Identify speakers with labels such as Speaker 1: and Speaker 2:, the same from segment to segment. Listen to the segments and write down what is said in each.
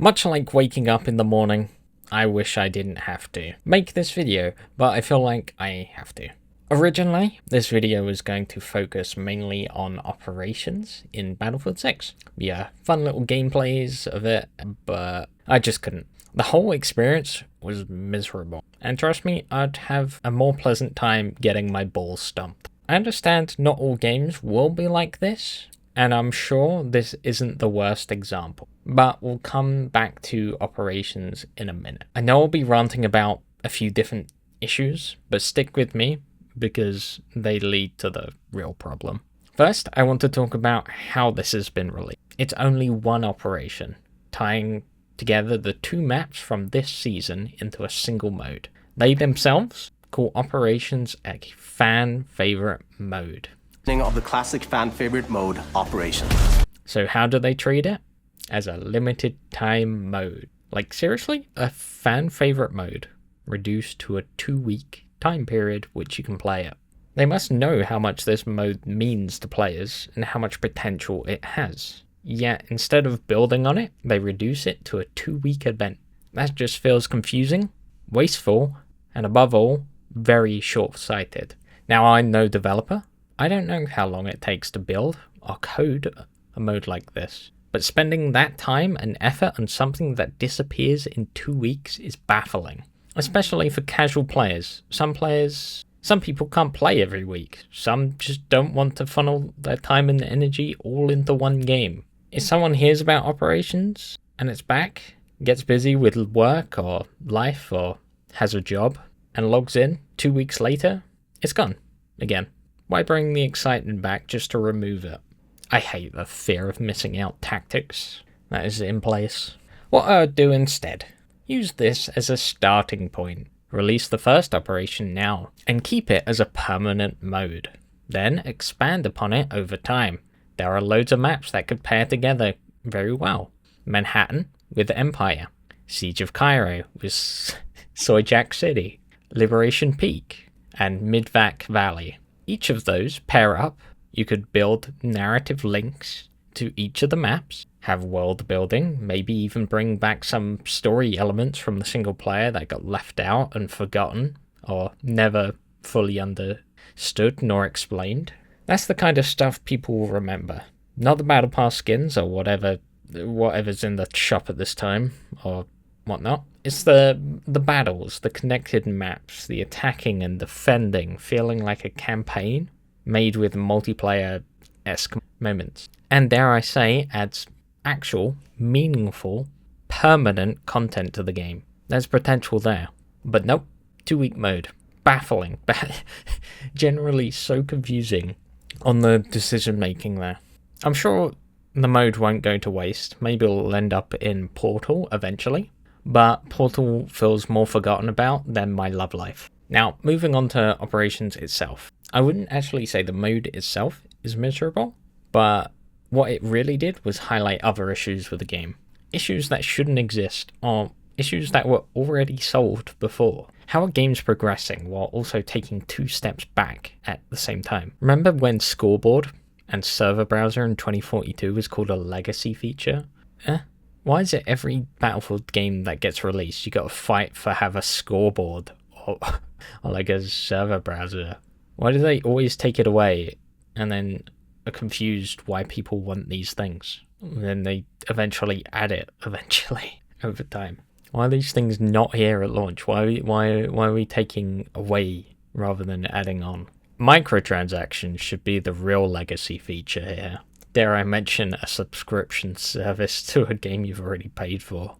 Speaker 1: Much like waking up in the morning, I wish I didn't have to make this video, but I feel like I have to. Originally, this video was going to focus mainly on operations in Battlefield 6. Yeah, fun little gameplays of it, but I just couldn't. The whole experience was miserable, and trust me, I'd have a more pleasant time getting my balls stumped. I understand not all games will be like this, and I'm sure this isn't the worst example, but we'll come back to operations in a minute. I know I'll be ranting about a few different issues, but stick with me because they lead to the real problem. First, I want to talk about how this has been released. It's only one operation, tying together the two maps from this season into a single mode. They themselves call operations a fan favorite mode.
Speaker 2: Of the classic fan favorite mode, Operations.
Speaker 1: So how do they treat it? As a limited time mode. Like seriously? A fan favorite mode reduced to a 2-week time period which you can play it. They must know how much this mode means to players and how much potential it has. Yet instead of building on it, they reduce it to a 2-week event. That just feels confusing, wasteful, and above all, very short-sighted. Now I'm no developer. I don't know how long it takes to build or code a mode like this, but spending that time and effort on something that disappears in 2 weeks is baffling, especially for casual players. Some people can't play every week. Some just don't want to funnel their time and energy all into one game. If someone hears about operations and it's back, gets busy with work or life or has a job and logs in 2 weeks later, it's gone again. Why bring the excitement back just to remove it? I hate the fear of missing out tactics that is in place. What I'd do instead, use this as a starting point. Release the first operation now and keep it as a permanent mode. Then expand upon it over time. There are loads of maps that could pair together very well. Manhattan with Empire, Siege of Cairo with Soyjak City, Liberation Peak, and Midvac Valley. Each of those pair up. You could build narrative links to each of the maps, have world building, maybe even bring back some story elements from the single player that got left out and forgotten or never fully understood nor explained. That's the kind of stuff people will remember. Not the Battle Pass skins or whatever's in the shop at this time or whatnot. It's the battles, the connected maps, the attacking and defending, feeling like a campaign made with multiplayer-esque moments. And dare I say, adds actual, meaningful, permanent content to the game. There's potential there. But nope, 2-week mode. Baffling. Generally so confusing on the decision making there. I'm sure the mode won't go to waste. Maybe it'll end up in Portal eventually. But Portal feels more forgotten about than my love life. Now, moving on to operations itself. I wouldn't actually say the mode itself is miserable, but what it really did was highlight other issues with the game. Issues that shouldn't exist, or issues that were already solved before. How are games progressing while also taking 2 steps back at the same time? Remember when Scoreboard and Server Browser in 2042 was called a legacy feature? Why is it every Battlefield game that gets released, you gotta fight for have a scoreboard or like a server browser? Why do they always take it away and then are confused why people want these things? And then they eventually add it over time. Why are these things not here at launch? Why are we taking away rather than adding on? Microtransactions should be the real legacy feature here. Dare I mention a subscription service to a game you've already paid for.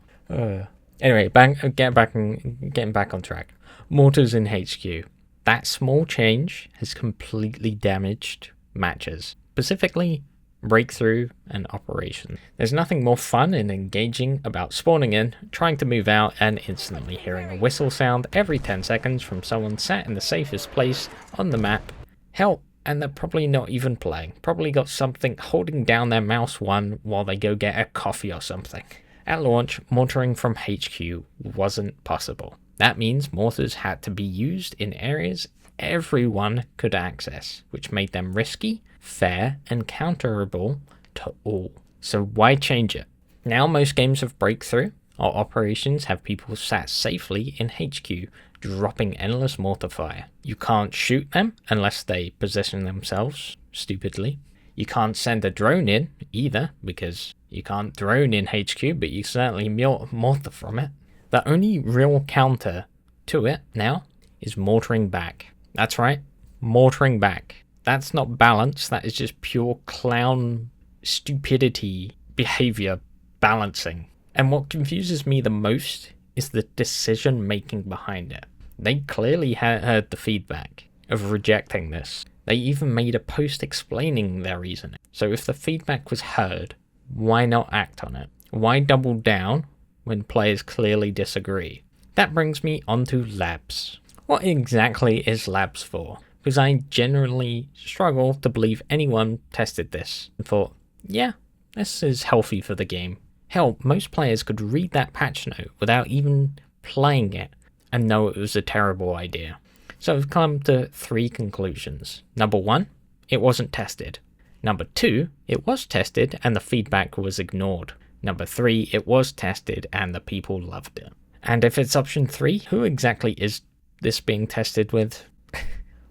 Speaker 1: Anyway, getting back on track. Mortars in HQ. That small change has completely damaged matches, specifically Breakthrough and Operation. There's nothing more fun and engaging about spawning in, trying to move out, and instantly hearing a whistle sound every 10 seconds from someone sat in the safest place on the map. Hell, and they're probably not even playing. Probably got something holding down their mouse one while they go get a coffee or something. At launch, mortaring from HQ wasn't possible. That means mortars had to be used in areas everyone could access, which made them risky, fair, and counterable to all. So why change it? Now most games of Breakthrough or Operations have people sat safely in HQ, dropping endless mortar fire. You can't shoot them unless they position themselves stupidly. You can't send a drone in either, because you can't drone in HQ, but you certainly mortar from it. The only real counter to it now is mortaring back. That's right, mortaring back. That's not balance, that is just pure clown stupidity behavior balancing. And what confuses me the most is the decision making behind it. They clearly heard the feedback of rejecting this. They even made a post explaining their reasoning. So if the feedback was heard, why not act on it? Why double down when players clearly disagree? That brings me onto labs. What exactly is labs for? Because I generally struggle to believe anyone tested this and thought, yeah, this is healthy for the game. Hell, most players could read that patch note without even playing it and know it was a terrible idea. So I've come to 3 conclusions. Number 1, it wasn't tested. Number 2, it was tested and the feedback was ignored. Number 3, it was tested and the people loved it. And if it's option 3, who exactly is this being tested with?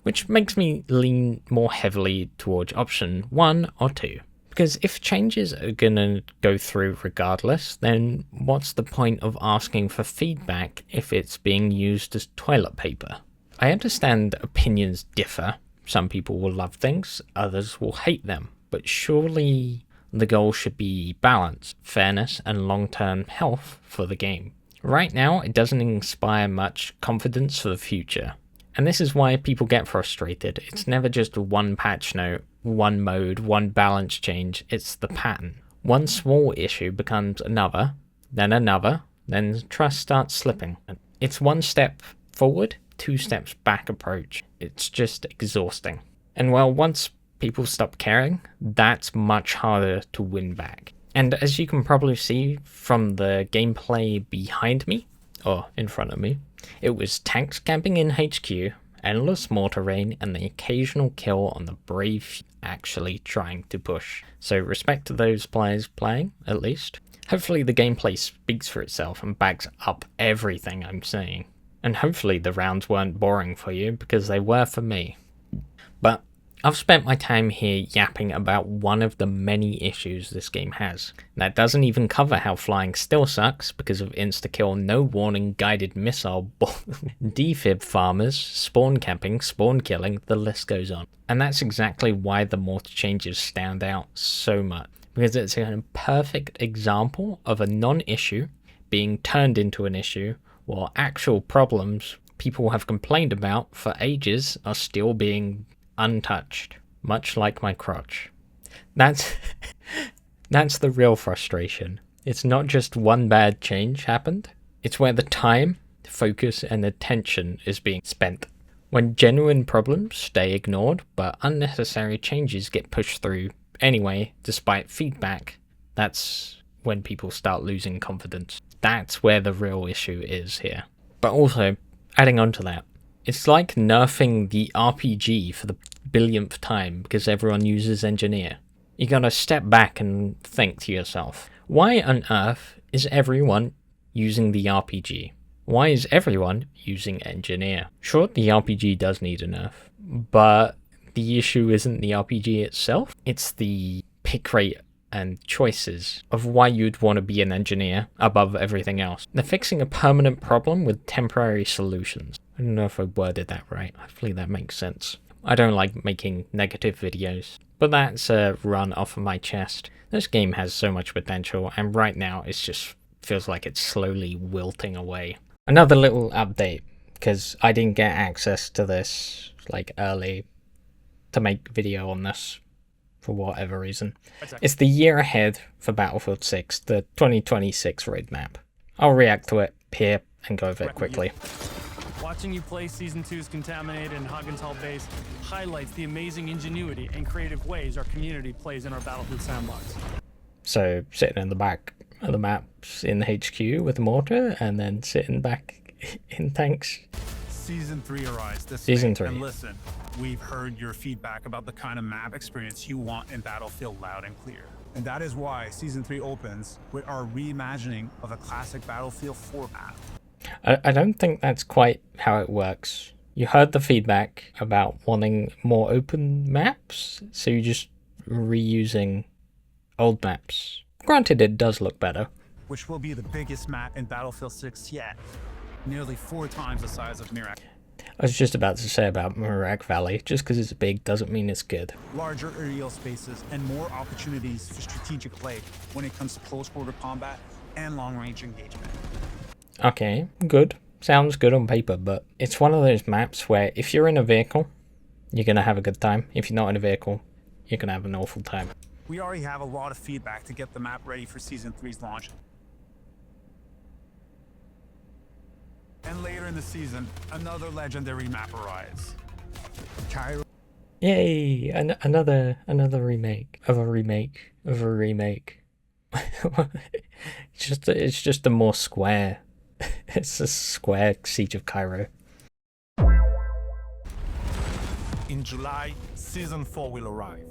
Speaker 1: Which makes me lean more heavily towards option 1 or 2. Because if changes are gonna go through regardless, then what's the point of asking for feedback if it's being used as toilet paper? I understand opinions differ. Some people will love things, others will hate them. But surely the goal should be balance, fairness, and long-term health for the game. Right now, it doesn't inspire much confidence for the future. And this is why people get frustrated. It's never just one patch note, one mode, one balance change. It's the pattern. One small issue becomes another, then trust starts slipping. It's one step forward, 2 steps back approach. It's just exhausting. And well, once people stop caring, that's much harder to win back. And as you can probably see from the gameplay behind me, or in front of me, it was tanks camping in HQ, endless mortar rain, and the occasional kill on the brave actually trying to push. So respect to those players playing, at least. Hopefully the gameplay speaks for itself and backs up everything I'm saying. And hopefully the rounds weren't boring for you, because they were for me. But I've spent my time here yapping about one of the many issues this game has. That doesn't even cover how flying still sucks because of insta-kill, no warning, guided missile, defib farmers, spawn camping, spawn killing, the list goes on. And that's exactly why the mortar changes stand out so much. Because it's a perfect example of a non-issue being turned into an issue, while actual problems people have complained about for ages are still being untouched, much like my crotch. That's the real frustration. It's not just one bad change happened, it's where the time, focus, and attention is being spent. When genuine problems stay ignored, but unnecessary changes get pushed through anyway, despite feedback, that's when people start losing confidence. That's where the real issue is here. But also, adding on to that, it's like nerfing the RPG for the billionth time because everyone uses engineer. You gotta step back and think to yourself, why on earth is everyone using the RPG? Why is everyone using engineer? Sure, the RPG does need a nerf, but the issue isn't the RPG itself, it's the pick rate and choices of why you'd want to be an engineer above everything else. They're fixing a permanent problem with temporary solutions. I don't know if I worded that right. Hopefully that makes sense. I don't like making negative videos, but that's a run off of my chest. This game has so much potential, and right now it just feels like it's slowly wilting away. Another little update, because I didn't get access to this early to make video on this for whatever reason. It's the year ahead for Battlefield 6, the 2026 roadmap. I'll react to it here and go over it quickly.
Speaker 3: Watching you play Season 2's Contaminated and Hoggenthal base highlights the amazing ingenuity and creative ways our community plays in our Battlefield sandbox.
Speaker 1: So, sitting in the back of the maps in HQ with a mortar, and then sitting back in tanks.
Speaker 3: Season 3 arrives this
Speaker 1: Season
Speaker 3: May,
Speaker 1: 3.
Speaker 3: and listen, we've heard your feedback about the kind of map experience you want in Battlefield loud and clear.
Speaker 4: And that is why Season 3 opens with our reimagining of a classic Battlefield 4 map.
Speaker 1: I don't think that's quite how it works. You heard the feedback about wanting more open maps, so you're just reusing old maps. Granted, it does look better.
Speaker 4: Which will be the biggest map in Battlefield 6 yet. Nearly 4 times the size of Mirak.
Speaker 1: I was just about to say about Mirak Valley, just because it's big doesn't mean it's good.
Speaker 4: Larger aerial spaces and more opportunities for strategic play when it comes to close quarter combat and long range engagement.
Speaker 1: Okay, good. Sounds good on paper, but it's one of those maps where if you're in a vehicle, you're going to have a good time. If you're not in a vehicle, you're going to have an awful time.
Speaker 4: We already have a lot of feedback to get the map ready for Season 3's launch. And later in the season, another legendary map arrives. Cairo.
Speaker 1: Yay! Another remake of a remake of a remake. It's just a more square. It's a square Siege of Cairo.
Speaker 5: In July, Season 4 will arrive.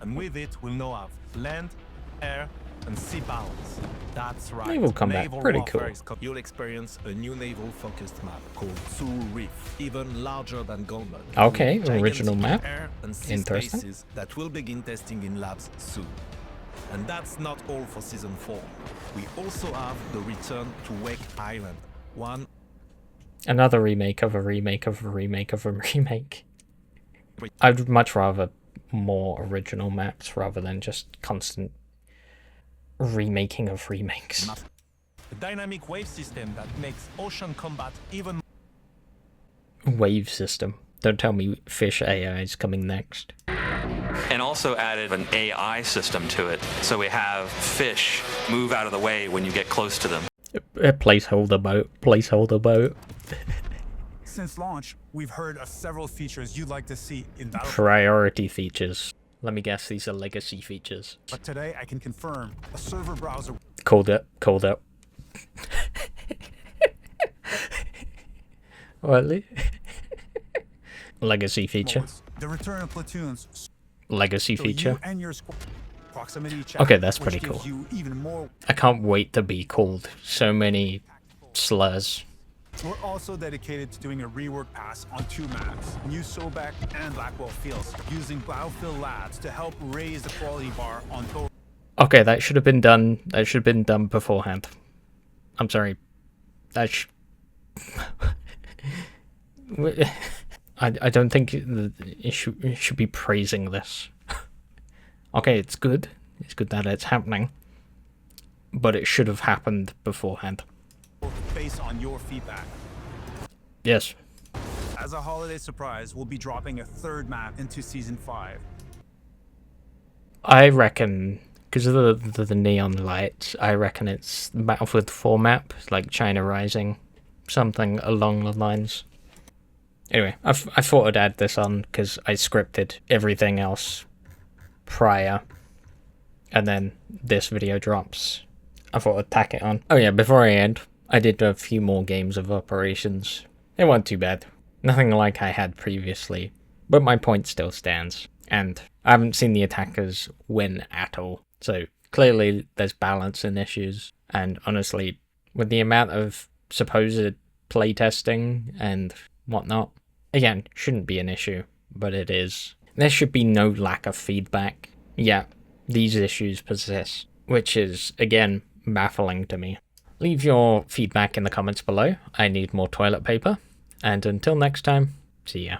Speaker 5: And with it, we'll now have land, air, and sea balance. That's right.
Speaker 1: Naval combat,
Speaker 5: Naval
Speaker 1: pretty
Speaker 5: warfare
Speaker 1: cool.
Speaker 5: You'll experience a new naval-focused map called Sulu Reef, even larger than Goldman.
Speaker 1: Okay,
Speaker 5: With
Speaker 1: original
Speaker 5: gigantic
Speaker 1: map.
Speaker 5: Air and sea
Speaker 1: Interesting.
Speaker 5: spaces that will begin testing in labs soon. And that's not all for Season 4. We also have the return to Wake Island, one
Speaker 1: Another remake of a remake of a remake of a remake. I'd much rather more original maps rather than just constant remaking of remakes.
Speaker 5: a dynamic wave system that makes ocean combat even
Speaker 1: Wave system. Don't tell me fish AI is coming next.
Speaker 6: And also added an AI system to it, so we have fish move out of the way when you get close to them.
Speaker 1: A placeholder boat. Placeholder boat.
Speaker 4: Since launch, we've heard of several features you'd like to see in Battlefield.
Speaker 1: Priority features. Let me guess, these are legacy features.
Speaker 4: But today I can confirm a server browser
Speaker 1: Called it. Called it. What? Legacy feature.
Speaker 4: modes, the return of platoons,
Speaker 1: Legacy
Speaker 4: so
Speaker 1: feature.
Speaker 4: you and your squad proximity check,
Speaker 1: Okay, that's
Speaker 4: which
Speaker 1: pretty
Speaker 4: gives
Speaker 1: cool.
Speaker 4: you even more.
Speaker 1: I can't wait to be called so many slurs.
Speaker 4: We're also dedicated to doing a rework pass on 2 maps, New Sobek and Blackwell Fields, using Battlefield Labs to help raise the quality bar on both.
Speaker 1: Okay, that should have been done. That should have been done beforehand. I'm sorry. That I don't think it should be praising this. Okay, it's good. It's good that it's happening. But it should have happened beforehand.
Speaker 4: Based on your feedback.
Speaker 1: Yes.
Speaker 4: As a holiday surprise, we'll be dropping a 3rd map into Season 5.
Speaker 1: I reckon, because of the neon lights, I reckon it's Battlefield 4 map, like China Rising. Something along the lines. Anyway, I thought I'd add this on because I scripted everything else prior. And then this video drops. I thought I'd tack it on. Oh yeah, before I end, I did a few more games of operations. They weren't too bad. Nothing like I had previously. But my point still stands. And I haven't seen the attackers win at all. So clearly there's balance and issues. And honestly, with the amount of supposed playtesting and whatnot, again, shouldn't be an issue, but it is. There should be no lack of feedback. Yeah, these issues persist, which is, again, baffling to me. Leave your feedback in the comments below. I need more toilet paper. And until next time, see ya.